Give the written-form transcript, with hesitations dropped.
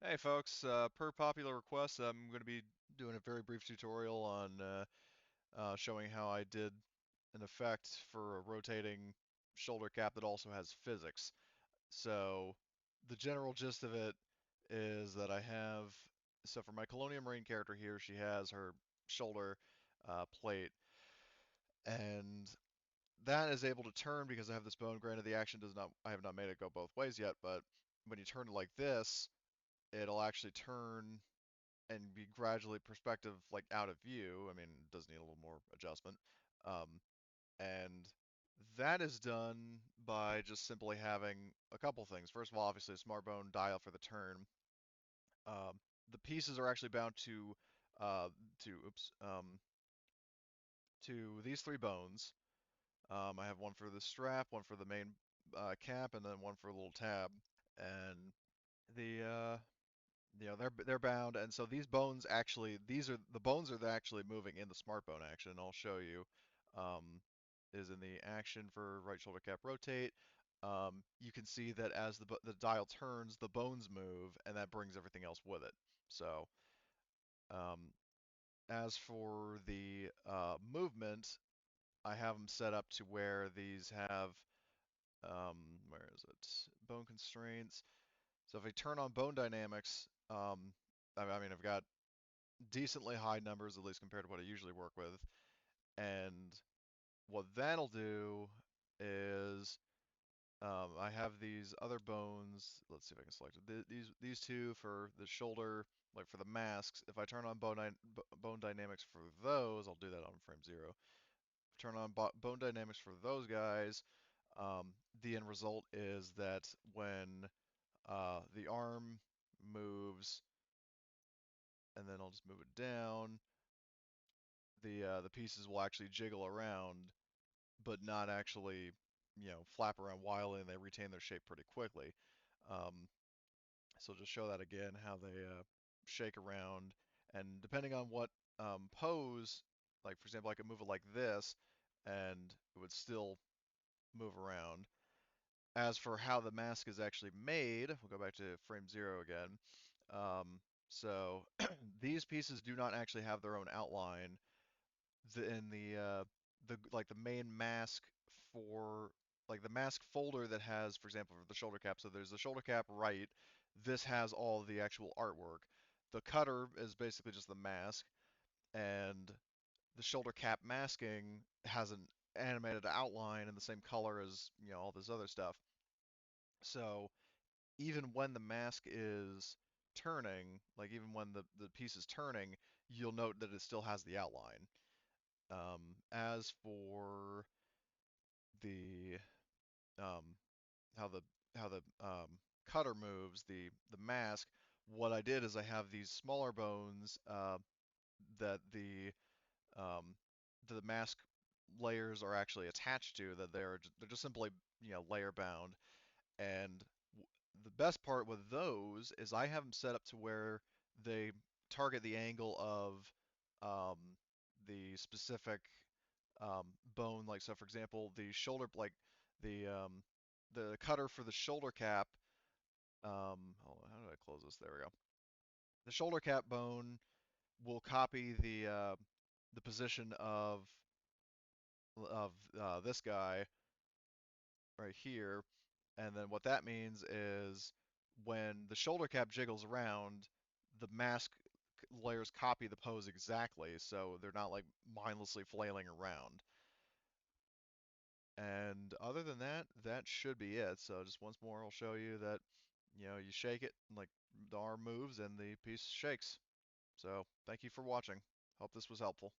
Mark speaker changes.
Speaker 1: Hey folks, per popular request, I'm going to be doing a very brief tutorial on showing how I did an effect for a rotating shoulder cap that also has physics. So the general gist of it is that so for my Colonial Marine character here, she has her shoulder plate, and that is able to turn because I have this bone. Granted, the action does not, I have not made it go both ways yet, but when you turn it like this, it'll actually turn and be gradually perspective like out of view. I mean, it does need a little more adjustment. Um, and that is done by just simply having a couple things. First of all, obviously a smart bone dial for the turn. The pieces are actually bound uh, to oops to these three bones. I have one for the strap, one for the main cap, and then one for a little tab. And the they're bound, and so these bones actually, these are the bones are actually moving in the smart bone action. I'll show you. Um, is in the action for right shoulder cap rotate. You can see that as the dial turns, the bones move, and that brings everything else with it. So, um, as for the movement, I have them set up to where these have where is it? Bone constraints. So if I turn on bone dynamics, I mean, I've got decently high numbers, at least compared to what I usually work with. And what that'll do is I have these other bones. Let's see if I can select it. These two for the shoulder, like for the masks. If I turn on bone dynamics for those, I'll do that on frame zero. Turn on bone dynamics for those guys. The end result is that when the arm moves, and then I'll just move it down, the pieces will actually jiggle around, but not actually, flap around wildly, and they retain their shape pretty quickly. Um, so just show that again, how they shake around, and depending on what pose, like for example, I could move it like this, and it would still move around. As for how the mask is actually made, we'll go back to frame zero again. So these pieces do not actually have their own outline in the main mask for like the mask folder that has, for example, for the shoulder cap. So there's the shoulder cap right. This has all the actual artwork. The cutter is basically just the mask, and the shoulder cap masking has an animated outline in the same color as all this other stuff. So even when the mask is turning, like even when the piece is turning, you'll note that it still has the outline. As for the um, how the cutter moves, the mask, what I did is I have these smaller bones that um, the mask layers are actually attached to. That they're just simply layer bound. And the best part with those is I have them set up to where they target the angle of um, the specific bone. Like so, for example, the shoulder, like the um, the cutter for the shoulder cap. Hold on, how did I close this? There we go. The shoulder cap bone will copy the position of this guy right here, and then what that means is when the shoulder cap jiggles around, the mask layers copy the pose exactly, so they're not like mindlessly flailing around. And other than that, that should be it. So just once more, I'll show you that, you shake it, like the arm moves and the piece shakes. So thank you for watching. Hope this was helpful.